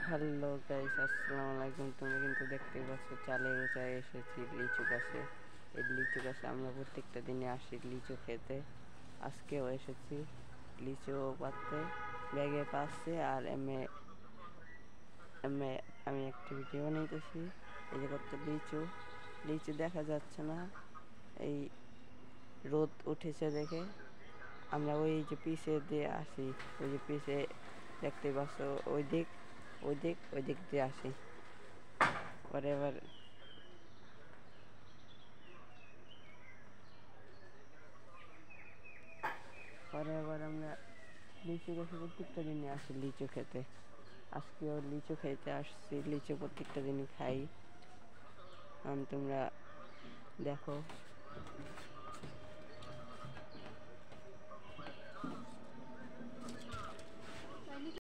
Hello guys, আসসালামু আলাইকুম। তুমি কিন্তু দেখতেই পাচ্ছ চালের উঁচায় এসেছি লিচু গাছে। এই লিচু গাছে আমরা প্রত্যেকটা দিনে আসি লিচু খেতে। আজকেও এসেছি লিচু পাড়তে, ব্যাগে পাচ্ছে। আর এমএ এমএ আমি একটা ভিডিও বানাইতেছি। এই যে কত লিচু, লিচু দেখা যাচ্ছে না, এই রোদ উঠেছে দেখে আমরা ওই যে পিছে দিয়ে আসি। ওই যে পিছে দেখতেই পাচ্ছ, ওই দিক দিয়ে আসি। পরে এবার আমরা লিচু গাছে প্রত্যেকটা দিনই আসি লিচু খেতে। আজকেও লিচু খেতে আসছি, লিচু প্রত্যেকটা দিনই খাই। তোমরা দেখো।